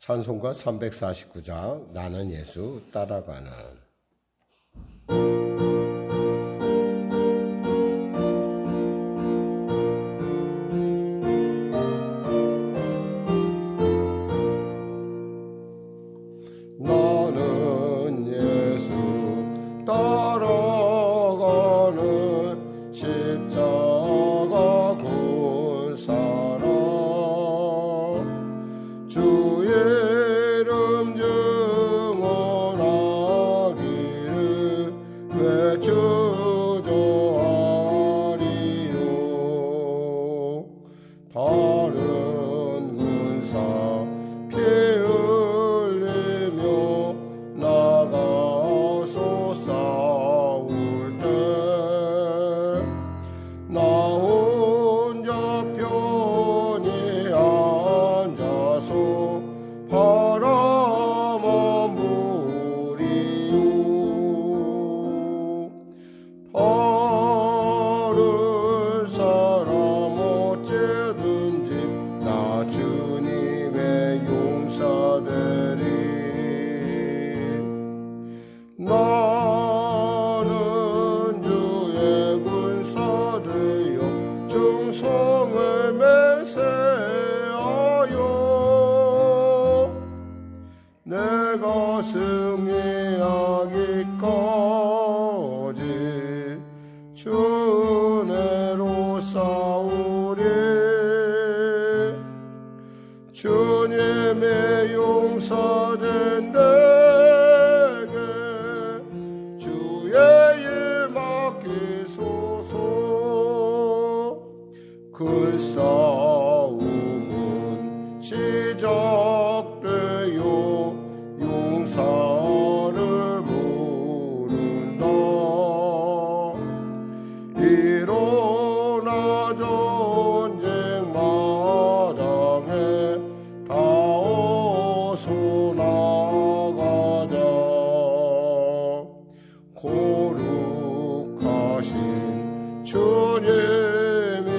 찬송가 349장 나는 예수 따라가는. 나는 예수 따라가는 십자가 군 사람, 주의 이름 증언하기를 외쳐조아리요. 다른 군사 피 흘리며 나가서 싸울 때 나 혼자 편히 앉아서 바라만 보리요. 다른 사람 어째든지 나 주님의 용사되리. 나는 주의 군사 되어 충성을 맹세하여 내가 승리하기까지 주 은혜로 싸우리. 주님의 용사된 내게 주의 일 맡기소서. 그 싸움은 시작되어 용사를 부른다. 일어나 전쟁 마당에 다 어서 나가자. 거룩하신 주님이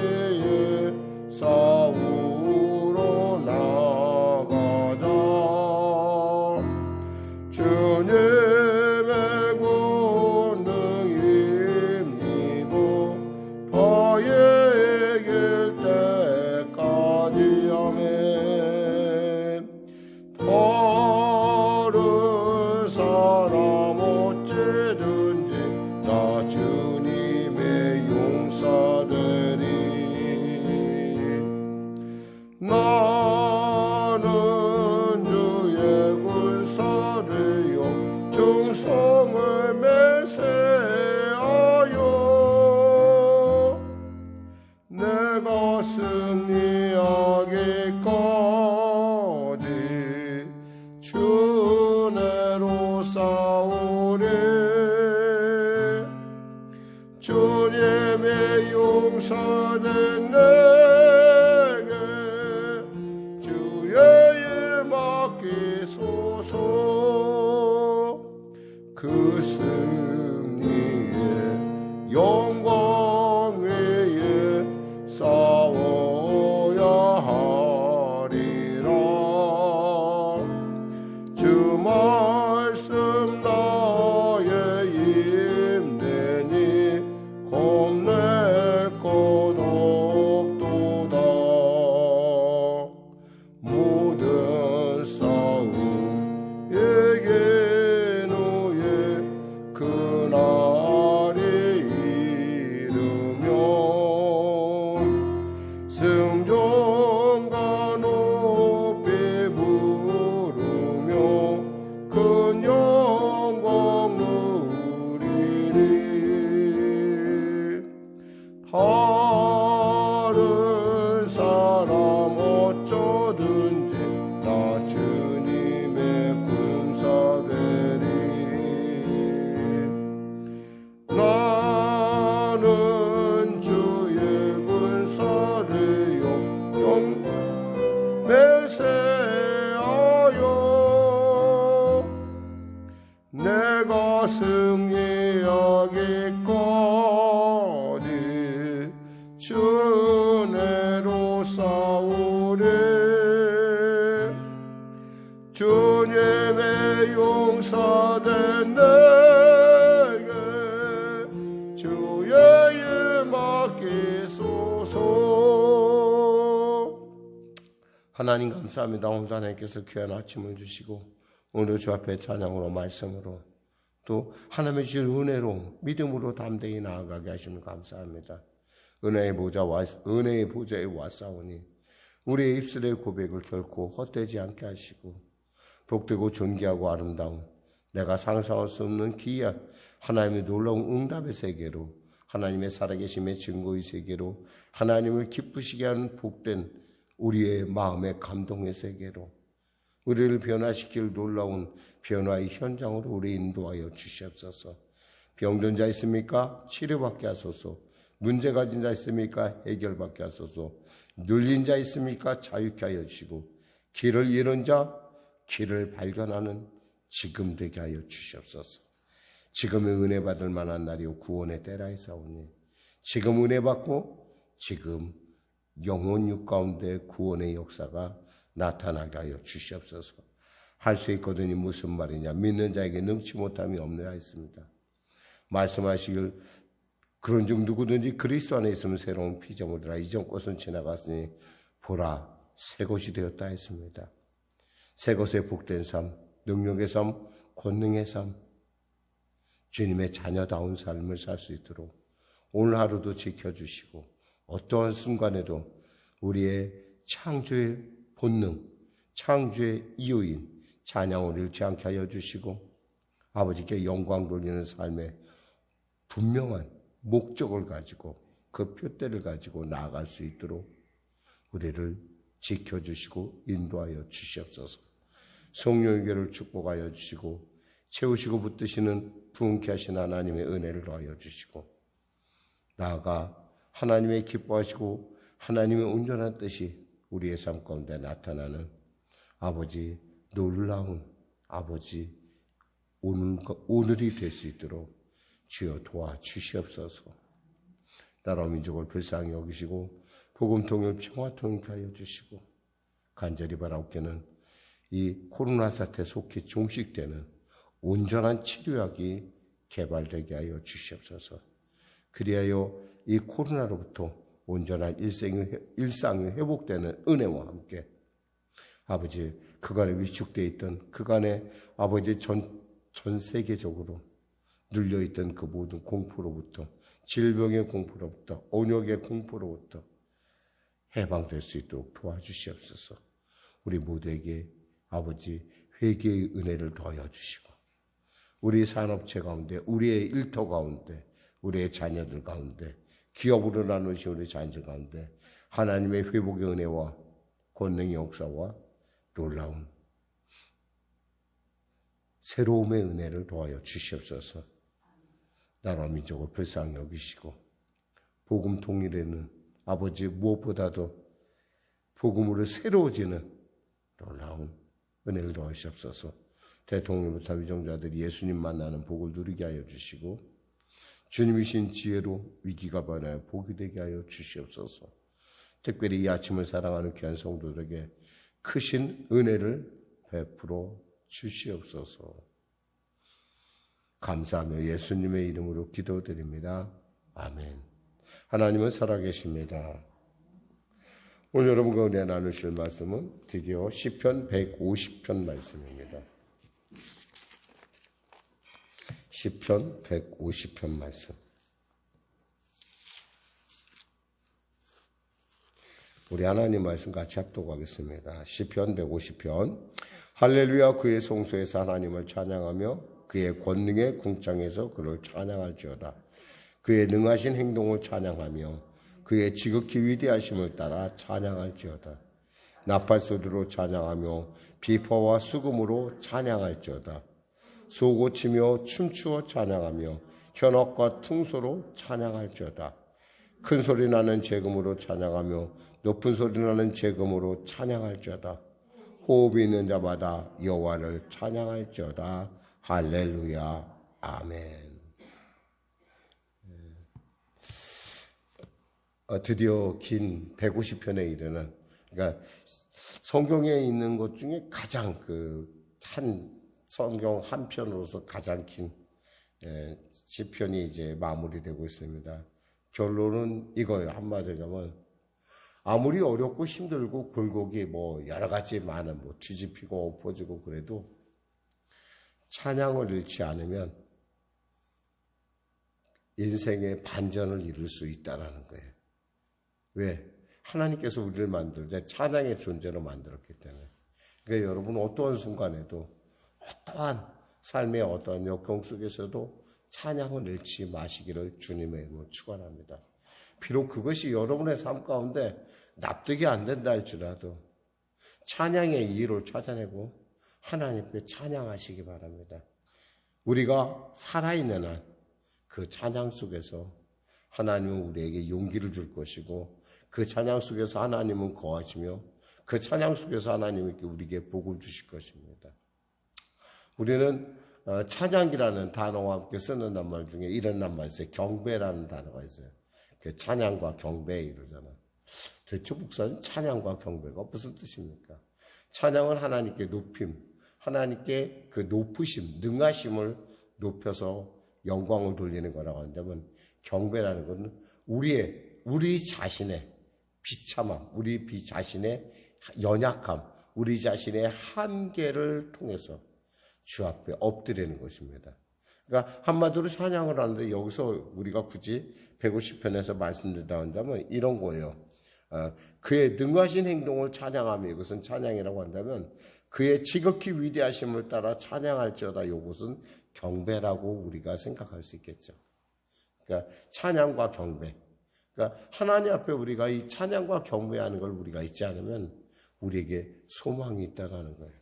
싸우러 나가자. 주님의 권능 힘입어 바에 이길 때까지. 아멘. 다른 사람 어찌든지 나 주님의 용사되리. 나는 주의 군사 되어 충성을 맹세하여 내가 승리하기까지 주 은혜로 싸우리. 주님의 용사된 내게 주의 일 맡기소서. 그 승리의 영광 위에 싸워야 하리라. 주 말씀 나의 힘내니 겁낼 것 없도다. 모든 싸움 이긴 후에 그날이 이르면 승전가 높이 부르며 큰 영광 누리리. 다른 사람 어쩌든지 나 주님의 군사 되리. 나는 주의 군사 되어 맹세하여 내가 승리하기까지 용서된 내게 주의 일 맡기소서. 하나님 감사합니다. 오늘 하나님께서 귀한 아침을 주시고 오늘 주 앞에 찬양으로 말씀으로 또 하나님의 주신 은혜로 믿음으로 담대히 나아가게 하시면 감사합니다. 은혜의 보좌에 왔사오니 우리의 입술의 고백을 결코 헛되지 않게 하시고 복되고 존귀하고 아름다운 내가 상상할 수 없는 기이한 하나님의 놀라운 응답의 세계로 하나님의 살아계심의 증거의 세계로 하나님을 기쁘시게 하는 복된 우리의 마음의 감동의 세계로 우리를 변화시킬 놀라운 변화의 현장으로 우리 인도하여 주시옵소서. 병든 자 있습니까? 치료받게 하소서. 문제 가진 자 있습니까? 해결받게 하소서. 눌린 자 있습니까? 자유케 하여 주시고 길을 잃은 자 길을 발견하는 지금 되게 하여 주시옵소서. 지금의 은혜 받을 만한 날이요 구원의 때라이사오니 지금 은혜 받고 지금 영혼 육 가운데 구원의 역사가 나타나게 하여 주시옵소서. 할 수 있거든요. 무슨 말이냐. 믿는 자에게 능치 못함이 없느냐 했습니다. 말씀하시길 그런즉 누구든지 그리스도 안에 있으면 새로운 피조물이라 이전 것은 지나갔으니 보라 새 것이 되었다 했습니다. 새 것의 복된 삶, 능력의 삶, 권능의 삶, 주님의 자녀다운 삶을 살 수 있도록 오늘 하루도 지켜주시고 어떠한 순간에도 우리의 창조의 본능, 창조의 이유인 찬양을 잃지 않게 하여 주시고 아버지께 영광 돌리는 삶의 분명한 목적을 가지고 그 표대를 가지고 나아갈 수 있도록 우리를 지켜주시고 인도하여 주시옵소서. 성령의 교를 축복하여 주시고 채우시고 붙드시는 부흥케 하신 하나님의 은혜를 더하여 주시고 나아가 하나님의 기뻐하시고 하나님의 온전한 뜻이 우리의 삶 가운데 나타나는 아버지 놀라운 아버지 오늘이 될 수 있도록 주여 도와주시옵소서. 나라 민족을 불쌍히 여기시고 복음 통일 평화 통일케 하여 주시고 간절히 바라옵기는 이 코로나 사태 속히 종식되는 온전한 치료약이 개발되게 하여 주시옵소서. 그리하여 이 코로나로부터 온전한 일상이 회복되는 은혜와 함께 아버지 그간에 위축되어 있던 그간에 아버지 전 세계적으로 눌려있던 그 모든 공포로부터 질병의 공포로부터 온역의 공포로부터 해방될 수 있도록 도와주시옵소서. 우리 모두에게 아버지 회개의 은혜를 더하여 주시고 우리 산업체 가운데 우리의 일터 가운데 우리의 자녀들 가운데 기업으로 나누신 우리 자녀들 가운데 하나님의 회복의 은혜와 권능의 역사와 놀라운 새로움의 은혜를 더하여 주시옵소서. 나라 민족을 불쌍히 여기시고 복음 통일에는 아버지 무엇보다도 복음으로 새로워지는 놀라운 은혜를 더하시옵소서. 대통령부터 위정자들이 예수님 만나는 복을 누리게 하여 주시고 주님이신 지혜로 위기가 변하여 복이 되게 하여 주시옵소서. 특별히 이 아침을 사랑하는 귀한 성도들에게 크신 은혜를 베풀어 주시옵소서. 감사하며 예수님의 이름으로 기도드립니다. 아멘. 하나님은 살아계십니다. 오늘 여러분 가운데 나누실 말씀은 드디어 시편 150편 말씀입니다. 시편 150편 말씀. 우리 하나님 말씀 같이 합독하겠습니다. 시편 150편. 할렐루야. 그의 성소에서 하나님을 찬양하며 그의 권능의 궁창에서 그를 찬양할지어다. 그의 능하신 행동을 찬양하며 그의 지극히 위대하심을 따라 찬양할지어다. 나팔소리로 찬양하며 비파와 수금으로 찬양할지어다. 소고치며 춤추어 찬양하며 현악과 퉁소로 찬양할지어다. 큰 소리 나는 재금으로 찬양하며 높은 소리 나는 재금으로 찬양할지어다. 호흡이 있는 자마다 여호와를 찬양할지어다. 할렐루야. 아멘. 드디어 긴 150편에 이르는, 그러니까 성경에 있는 것 중에 가장 한 성경 한 편으로서 가장 긴 시편이 이제 마무리되고 있습니다. 결론은 이거예요. 한마디로 하면 아무리 어렵고 힘들고 굴곡이 뭐 여러 가지 많은 뭐 뒤집히고 엎어지고 그래도 찬양을 잃지 않으면 인생의 반전을 이룰 수 있다라는 거예요. 왜? 하나님께서 우리를 만들자 찬양의 존재로 만들었기 때문에. 그러니까 여러분 어떠한 순간에도 어떠한 삶의 어떠한 역경 속에서도 찬양을 잃지 마시기를 주님의 이름으로 축원합니다. 비록 그것이 여러분의 삶 가운데 납득이 안 된다 할지라도 찬양의 이유를 찾아내고 하나님께 찬양하시기 바랍니다. 우리가 살아있는 한 그 찬양 속에서 하나님은 우리에게 용기를 줄 것이고 그 찬양 속에서 하나님은 거하시며 그 찬양 속에서 하나님께 우리에게 복을 주실 것입니다. 우리는 찬양이라는 단어와 함께 쓰는 낱말 중에 이런 낱말 있어요. 경배라는 단어가 있어요. 그 찬양과 경배 이러잖아. 대체 목사님 찬양과 경배가 무슨 뜻입니까? 찬양은 하나님께 높임, 하나님께 그 높으심, 능하심을 높여서 영광을 돌리는 거라고 한다면 경배라는 것은 우리 자신의 비참함, 우리 자신의 연약함, 우리 자신의 한계를 통해서 주 앞에 엎드리는 것입니다. 그러니까 한마디로 찬양을 하는데 여기서 우리가 굳이 150편에서 말씀드린다 한다면 이런 거예요. 그의 능하신 행동을 찬양하며 이것은 찬양이라고 한다면 그의 지극히 위대하심을 따라 찬양할지어다 이것은 경배라고 우리가 생각할 수 있겠죠. 그러니까 찬양과 경배. 그러니까 하나님 앞에 우리가 이 찬양과 경배하는 걸 우리가 잊지 않으면 우리에게 소망이 있다는 거예요.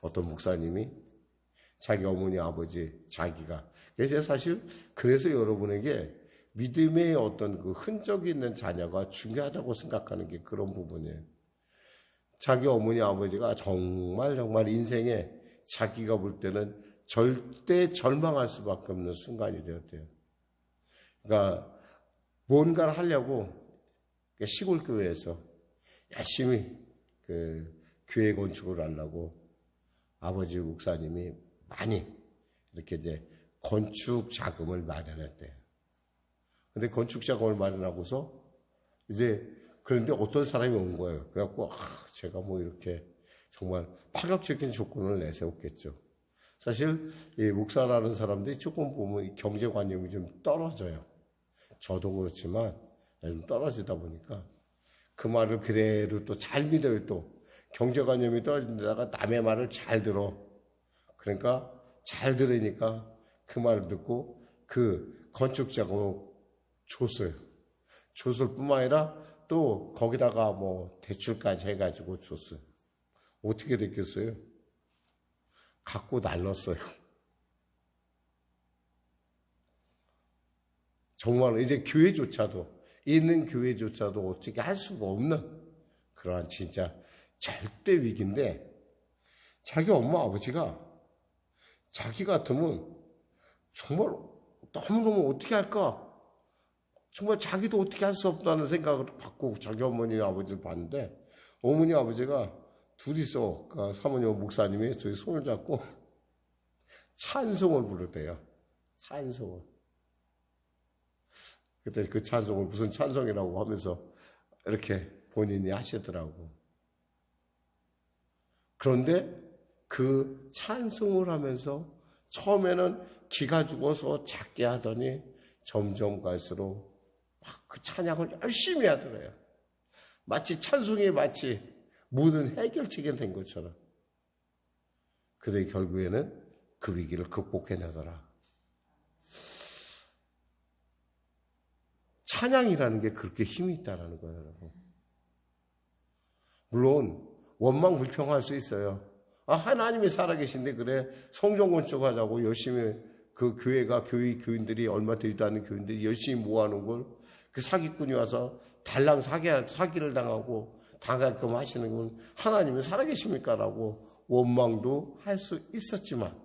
어떤 목사님이 자기 어머니 아버지 자기가 그래서 사실 그래서 여러분에게 믿음의 어떤 그 흔적이 있는 자녀가 중요하다고 생각하는 게 그런 부분이에요. 자기 어머니 아버지가 정말 인생에 자기가 볼 때는 절대 절망할 수밖에 없는 순간이 되었대요. 그러니까 뭔가를 하려고 시골 교회에서 열심히 그 교회 건축을 하려고 아버지 목사님이 많이 이렇게 이제 건축 자금을 마련했대요. 근데 건축 자금을 마련하고서 이제 그런데 어떤 사람이 온 거예요. 그래갖고 제가 뭐 이렇게 정말 파격적인 조건을 내세웠겠죠. 사실 이 목사라는 사람들이 조금 보면 경제관념이 좀 떨어져요. 저도 그렇지만 좀 떨어지다 보니까 그 말을 그대로 또 잘 믿어요. 또 경제관념이 떨어진 데다가 남의 말을 잘 들어. 그러니까 잘 들으니까 그 말을 듣고 그 건축자금을 줬어요. 줬을 뿐만 아니라 또 거기다가 뭐 대출까지 해가지고 줬어요. 어떻게 됐겠어요? 갖고 날랐어요. 정말 이제 교회조차도 있는 교회조차도 어떻게 할 수가 없는 그러한 진짜 절대 위기인데 자기 엄마 아버지가 자기 같으면 정말 너무너무 어떻게 할까? 정말 자기도 어떻게 할 수 없다는 생각을 받고 자기 어머니 아버지를 봤는데 어머니 아버지가 둘이서 그 사모님 목사님이 저희 손을 잡고 찬송을 부르대요. 찬송을. 그때 그 찬송을 무슨 찬송이라고 하면서 이렇게 본인이 하시더라고. 그런데 그 찬송을 하면서 처음에는 기가 죽어서 작게 하더니 점점 갈수록 막 그 찬양을 열심히 하더래요. 마치 찬송이 마치 모든 해결책이 된 것처럼. 그런데 결국에는 그 위기를 극복해내더라. 찬양이라는 게 그렇게 힘이 있다는 거예요, 여러분. 물론 원망 불평할 수 있어요. 하나님이 살아계신데 그래 성전 건축하자고 열심히 그 교회가 교인들이 얼마 되지도 않는 교인들이 열심히 모아놓은 걸 그 사기꾼이 와서 달랑 사기를 당하고 당하게끔 하시는 건 하나님이 살아계십니까? 라고 원망도 할 수 있었지만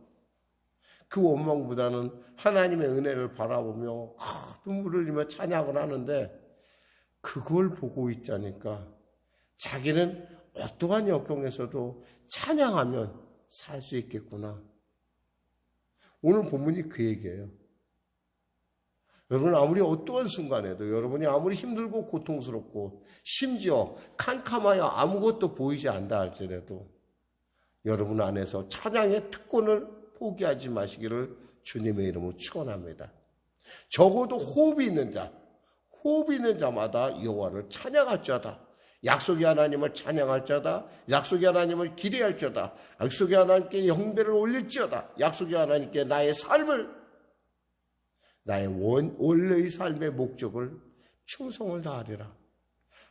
그 원망보다는 하나님의 은혜를 바라보며 눈물을 흘리며 찬양을 하는데 그걸 보고 있자니까 자기는 어떠한 역경에서도 찬양하면 살 수 있겠구나. 오늘 본문이 그 얘기예요. 여러분, 아무리 어떠한 순간에도, 여러분이 아무리 힘들고 고통스럽고 심지어 캄캄하여 아무것도 보이지 않다 할지라도 여러분 안에서 찬양의 특권을 포기하지 마시기를 주님의 이름으로 축원합니다. 적어도 호흡이 있는 자마다 여호와를 찬양할 자다. 약속의 하나님을 찬양할 자다. 약속의 하나님을 기대할 자다. 약속의 하나님께 영배를 올릴지어다. 약속의 하나님께 나의 삶을, 나의 원래의 삶의 목적을 충성을 다하리라.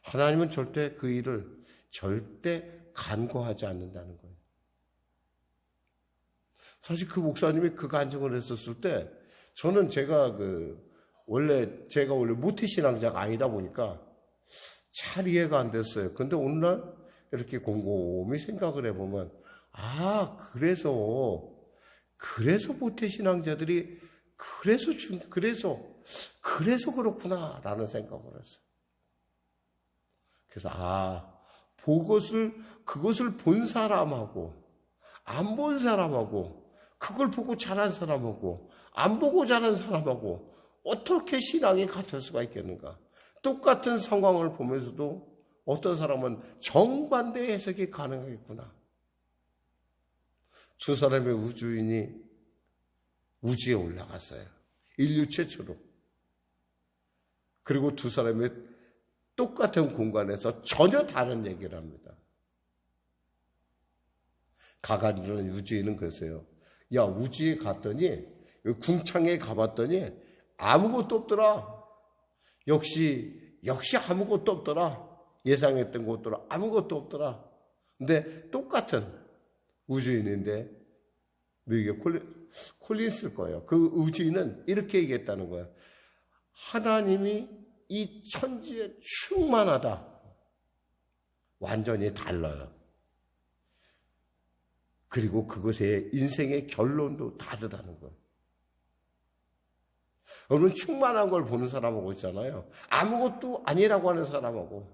하나님은 절대 그 일을 절대 간과하지 않는다는 거예요. 사실 그 목사님이 그 간증을 했었을 때 저는 제가 원래 모태신앙자가 아니다 보니까 잘 이해가 안 됐어요. 근데 오늘날 이렇게 곰곰이 생각을 해보면, 그래서 모태신앙자들이 그래서 그렇구나라는 생각을 했어요. 그래서 그것을 본 사람하고 안 본 사람하고, 그걸 보고 자란 사람하고 안 보고 자란 사람하고 어떻게 신앙이 같을 수가 있겠는가? 똑같은 상황을 보면서도 어떤 사람은 정반대의 해석이 가능하겠구나. 두 사람의 우주인이 우주에 올라갔어요. 인류 최초로. 그리고 두 사람의 똑같은 공간에서 전혀 다른 얘기를 합니다. 가가리라는 우주인은 그랬어요. 야, 우주에 갔더니, 궁창에 가봤더니 아무것도 없더라. 역시 아무것도 없더라. 예상했던 것도 아무것도 없더라. 근데 똑같은 우주인인데, 미국의 콜린스일 거예요. 그 우주인은 이렇게 얘기했다는 거예요. 하나님이 이 천지에 충만하다. 완전히 달라요. 그리고 그것의 인생의 결론도 다르다는 거예요. 여러분, 충만한 걸 보는 사람하고 있잖아요. 아무것도 아니라고 하는 사람하고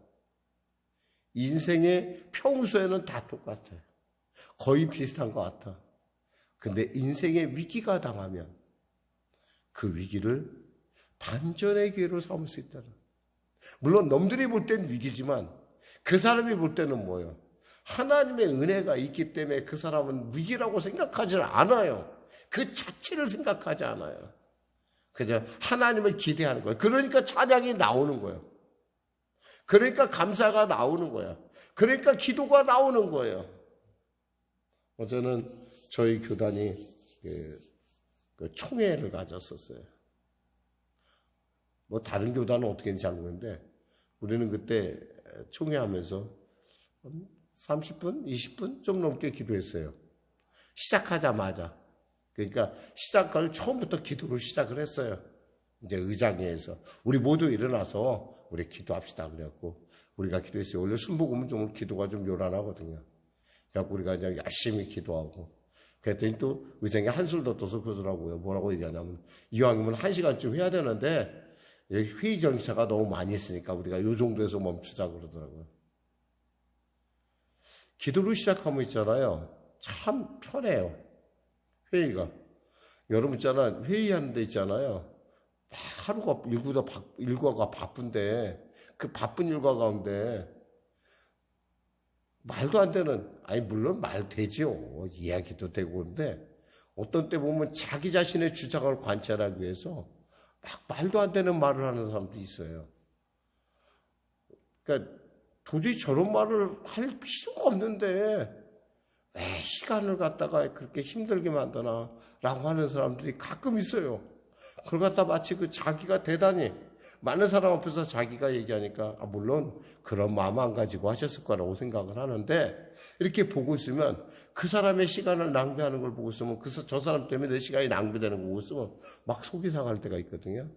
인생의 평소에는 다 똑같아요. 거의 비슷한 것 같아. 근데 인생의 위기가 당하면 그 위기를 반전의 기회로 삼을 수 있다는. 물론 남들이 볼 땐 위기지만 그 사람이 볼 때는 뭐예요? 하나님의 은혜가 있기 때문에 그 사람은 위기라고 생각하지 않아요. 그 자체를 생각하지 않아요. 그냥 하나님을 기대하는 거예요. 그러니까 찬양이 나오는 거예요. 그러니까 감사가 나오는 거예요. 그러니까 기도가 나오는 거예요. 어제는 저희 교단이 그 총회를 가졌었어요. 뭐 다른 교단은 어떻게 했는지 잘 모르는데 우리는 그때 총회하면서 30분, 20분 좀 넘게 기도했어요. 시작하자마자. 그러니까 시작을 처음부터 기도로 시작을 했어요. 이제 의장회에서 우리 모두 일어나서 우리 기도합시다 그래갖고 우리가 기도했어요. 원래 순복음은 좀 기도가 좀 요란하거든요. 그래갖고 우리가 이제 열심히 기도하고 그랬더니 또 의장이 한술 더 떠서 그러더라고요. 뭐라고 얘기하냐면 이왕이면 1시간쯤 해야 되는데 회의 정시차가 너무 많이 있으니까 우리가 요 정도에서 멈추자 그러더라고요. 기도로 시작하면 있잖아요. 참 편해요. 회의가. 여러분 있잖아. 회의하는 데 있잖아요. 하루가 일과가 바쁜데 그 바쁜 일과 가운데 말도 안 되는, 아니 물론 말 되죠. 이야기도 되고 그런데 어떤 때 보면 자기 자신의 주장을 관찰하기 위해서 막 말도 안 되는 말을 하는 사람도 있어요. 그러니까 도저히 저런 말을 할 필요가 없는데 왜 시간을 갖다가 그렇게 힘들게 만드나 라고 하는 사람들이 가끔 있어요. 그걸 갖다 마치 자기가 대단히 많은 사람 앞에서 자기가 얘기하니까 물론 그런 마음 안 가지고 하셨을 거라고 생각을 하는데 이렇게 보고 있으면 그 사람의 시간을 낭비하는 걸 보고 있으면 저 사람 때문에 내 시간이 낭비되는 거 보고 있으면 막 속이 상할 때가 있거든요.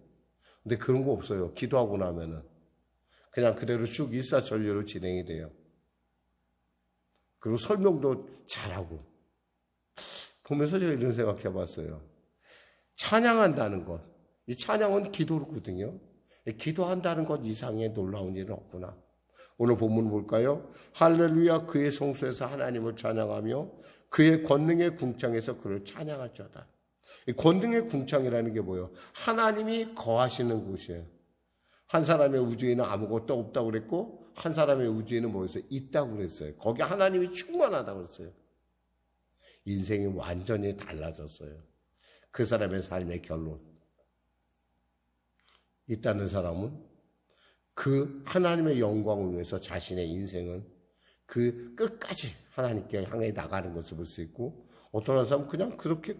근데 그런 거 없어요. 기도하고 나면은 그냥 그대로 쭉 일사천리로 진행이 돼요. 그리고 설명도 잘하고. 보면서 제가 이런 생각해 봤어요. 찬양한다는 것. 이 찬양은 기도거든요. 기도한다는 것 이상의 놀라운 일은 없구나. 오늘 본문 볼까요? 할렐루야 그의 성소에서 하나님을 찬양하며 그의 권능의 궁창에서 그를 찬양할지어다. 이 권능의 궁창이라는 게 뭐예요? 하나님이 거하시는 곳이에요. 한 사람의 우주에는 아무것도 없다고 그랬고 한 사람의 우주에는 뭐였어요? 있다고 그랬어요. 거기 하나님이 충만하다고 그랬어요. 인생이 완전히 달라졌어요. 그 사람의 삶의 결론. 있다는 사람은 그 하나님의 영광을 위해서 자신의 인생을 그 끝까지 하나님께 향해 나가는 것을 볼 수 있고, 어떤 사람은 그냥 그렇게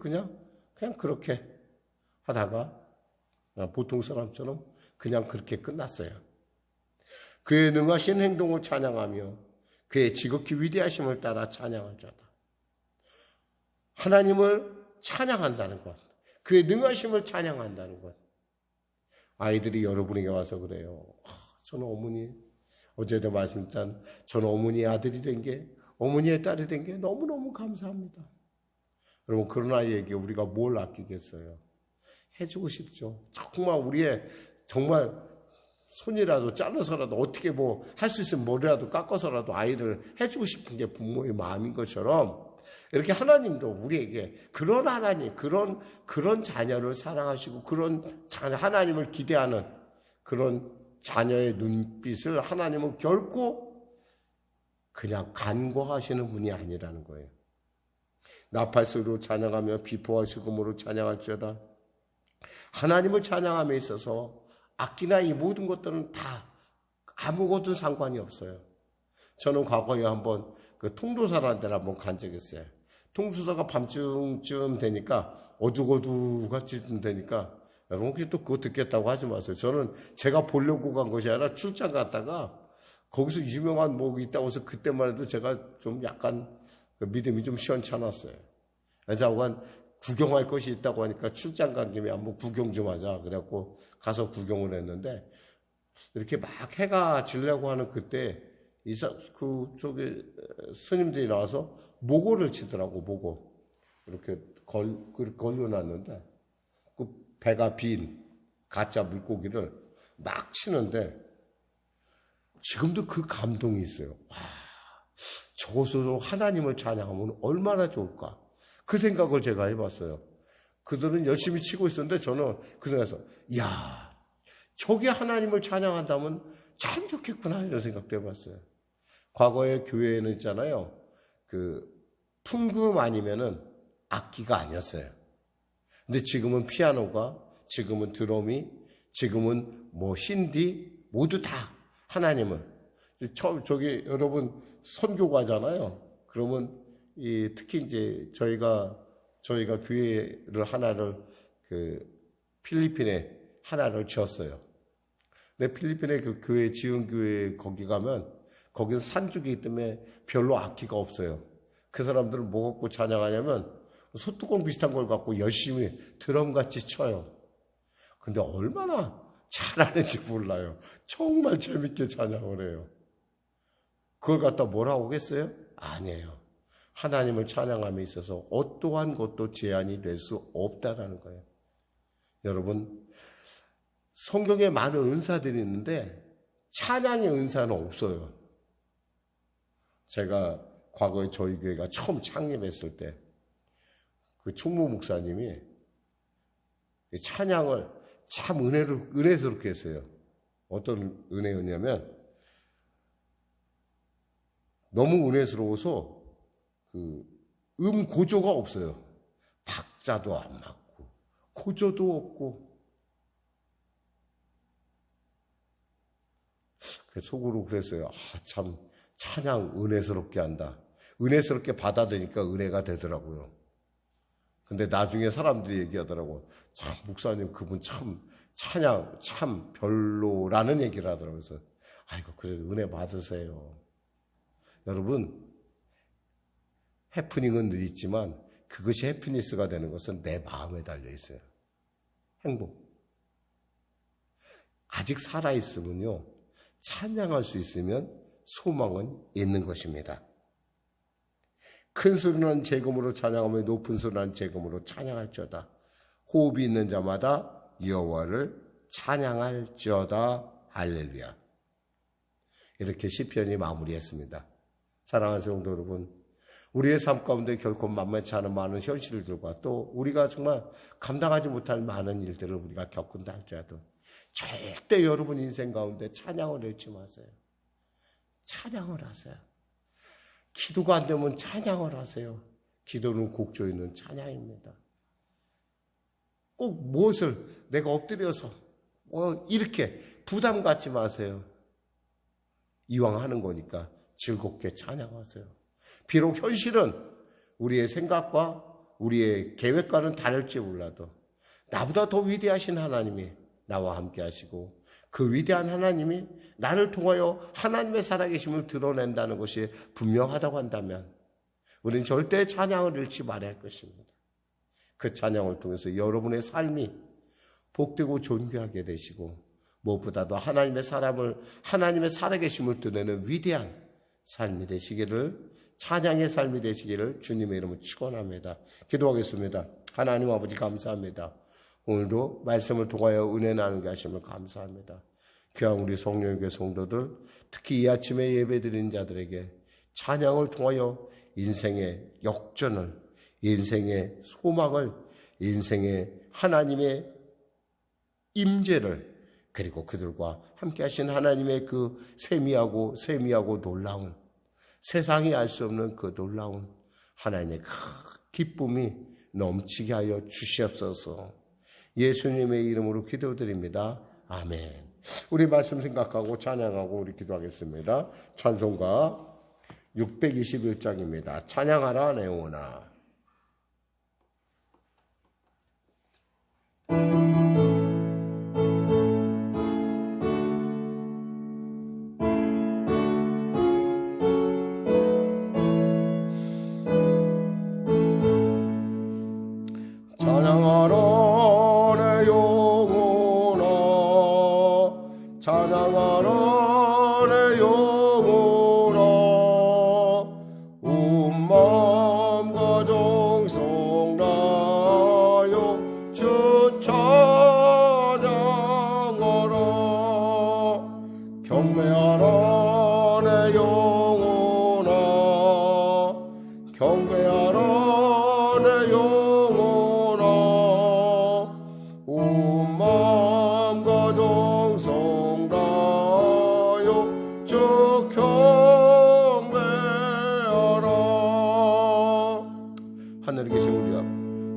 하다가 보통 사람처럼 그냥 그렇게 끝났어요. 그의 능하신 행동을 찬양하며 그의 지극히 위대하심을 따라 찬양할 자다. 하나님을 찬양한다는 것, 그의 능하심을 찬양한다는 것. 아이들이 여러분에게 와서 그래요. 저는 어머니, 어제도 말씀드렸잖아요. 저는 어머니의 아들이 된 게, 어머니의 딸이 된 게 너무너무 감사합니다. 여러분, 그런 아이에게 우리가 뭘 아끼겠어요? 해주고 싶죠. 정말 우리의 정말 손이라도 잘라서라도 어떻게 뭐 할 수 있으면 머리라도 깎아서라도 아이를 해주고 싶은 게 부모의 마음인 것처럼, 이렇게 하나님도 우리에게 그런 하나님, 그런 자녀를 사랑하시고 그런 자녀, 하나님을 기대하는 그런 자녀의 눈빛을 하나님은 결코 그냥 간과하시는 분이 아니라는 거예요. 나팔소리로 찬양하며 비포와 수금으로 찬양할지어다. 하나님을 찬양함에 있어서 악기나 이 모든 것들은 다 아무것도 상관이 없어요. 저는 과거에 한번 그 통도사라는 데를 한번 간 적이 있어요. 통도사가 밤중쯤 되니까 어둑어둑같이 좀 되니까, 여러분 혹시 또 그거 듣겠다고 하지 마세요. 저는 제가 보려고 간 것이 아니라 출장 갔다가 거기서 유명한 목이 있다고 해서 그때만 해도 제가 좀 약간 믿음이 좀 시원찮았어요. 그래서 구경할 것이 있다고 하니까 출장 간 김에 한번 구경 좀 하자. 그래갖고 가서 구경을 했는데, 이렇게 막 해가 지려고 하는 그때 스님들이 나와서 모고를 치더라고. 모고 이렇게 걸려놨는데 그 배가 빈 가짜 물고기를 막 치는데 지금도 그 감동이 있어요. 와, 저것으로 하나님을 찬양하면 얼마나 좋을까? 그 생각을 제가 해봤어요. 그들은 열심히 치고 있었는데 저는 그 생각에서, 야, 저게 하나님을 찬양한다면 참 좋겠구나 이런 생각도 해봤어요. 과거에 교회에는 있잖아요. 그 풍금 아니면은 악기가 아니었어요. 근데 지금은 피아노가, 지금은 드럼이, 지금은 뭐 힌디 모두 다 하나님을. 저기 여러분 선교 가잖아요. 그러면 특히 이제 저희가 교회를 하나를 필리핀에 하나를 지었어요. 근데 필리핀에 그 교회 지은 교회 거기 가면 거기는 산쪽이기 때문에 별로 악기가 없어요. 그 사람들은 뭐 갖고 찬양하냐면 소뚜껑 비슷한 걸 갖고 열심히 드럼같이 쳐요. 근데 얼마나 잘하는지 몰라요. 정말 재밌게 찬양을 해요. 그걸 갖다 뭐라고 하겠어요? 아니에요. 하나님을 찬양함에 있어서 어떠한 것도 제한이 될 수 없다라는 거예요. 여러분, 성경에 많은 은사들이 있는데 찬양의 은사는 없어요. 제가 과거에 저희 교회가 처음 창립했을 때 그 총무 목사님이 찬양을 참 은혜스럽게 했어요. 어떤 은혜였냐면, 너무 은혜스러워서 고조가 없어요. 박자도 안 맞고 고조도 없고. 속으로 그랬어요. 참 찬양 은혜스럽게 한다. 은혜스럽게 받아들이니까 은혜가 되더라고요. 근데 나중에 사람들이 얘기하더라고요. 참 목사님 그분 참 찬양 참 별로라는 얘기를 하더라고요. 그래서 아이고 그래도 은혜 받으세요. 여러분, 해프닝은 늘 있지만 그것이 해피니스가 되는 것은 내 마음에 달려 있어요. 행복. 아직 살아있으면요, 찬양할 수 있으면 소망은 있는 것입니다. 큰 소리난 재금으로 찬양하며 높은 소리난 재금으로 찬양할지어다. 호흡이 있는 자마다 여호와를 찬양할지어다. 할렐루야. 이렇게 시편이 마무리했습니다. 사랑하는 성도 여러분, 우리의 삶 가운데 결코 만만치 않은 많은 현실들과 또 우리가 정말 감당하지 못할 많은 일들을 우리가 겪은다 할지라도 절대 여러분 인생 가운데 찬양을 잃지 마세요. 찬양을 하세요. 기도가 안 되면 찬양을 하세요. 기도는 곡조 있는 찬양입니다. 꼭 무엇을 내가 엎드려서 이렇게 부담 갖지 마세요. 이왕 하는 거니까 즐겁게 찬양하세요. 비록 현실은 우리의 생각과 우리의 계획과는 다를지 몰라도 나보다 더 위대하신 하나님이 나와 함께 하시고 그 위대한 하나님이 나를 통하여 하나님의 살아계심을 드러낸다는 것이 분명하다고 한다면 우리는 절대 찬양을 잃지 말아야 할 것입니다. 그 찬양을 통해서 여러분의 삶이 복되고 존귀하게 되시고 무엇보다도 하나님의 살아계심을 드러내는 위대한 삶이 되시기를, 찬양의 삶이 되시기를 주님의 이름으로 축원합니다. 기도하겠습니다. 하나님 아버지 감사합니다. 오늘도 말씀을 통하여 은혜 나누게 하심을 감사합니다. 귀한 우리 성령교회 성도들, 특히 이 아침에 예배드리는 자들에게 찬양을 통하여 인생의 역전을, 인생의 소망을, 인생의 하나님의 임재를, 그리고 그들과 함께 하신 하나님의 그 세미하고 놀라운, 세상이 알 수 없는 그 놀라운 하나님의 큰 기쁨이 넘치게 하여 주시옵소서. 예수님의 이름으로 기도드립니다. 아멘. 우리 말씀 생각하고 찬양하고 우리 기도하겠습니다. 찬송가 621장입니다. 찬양하라 내 영혼아.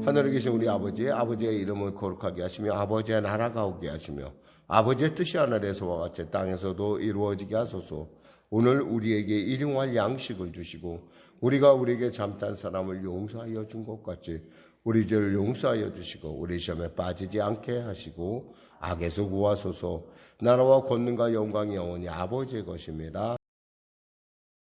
하늘에 계신 우리 아버지의 이름을 거룩하게 하시며 아버지의 나라가 오게 하시며 아버지의 뜻이 하늘에서와 같이 땅에서도 이루어지게 하소서. 오늘 우리에게 일용할 양식을 주시고 우리가 우리에게 잘못한 사람을 용서하여 준 것 같이 우리 죄를 용서하여 주시고 우리 시험에 빠지지 않게 하시고 악에서 구하소서. 나라와 권능과 영광이 영원히 아버지의 것입니다.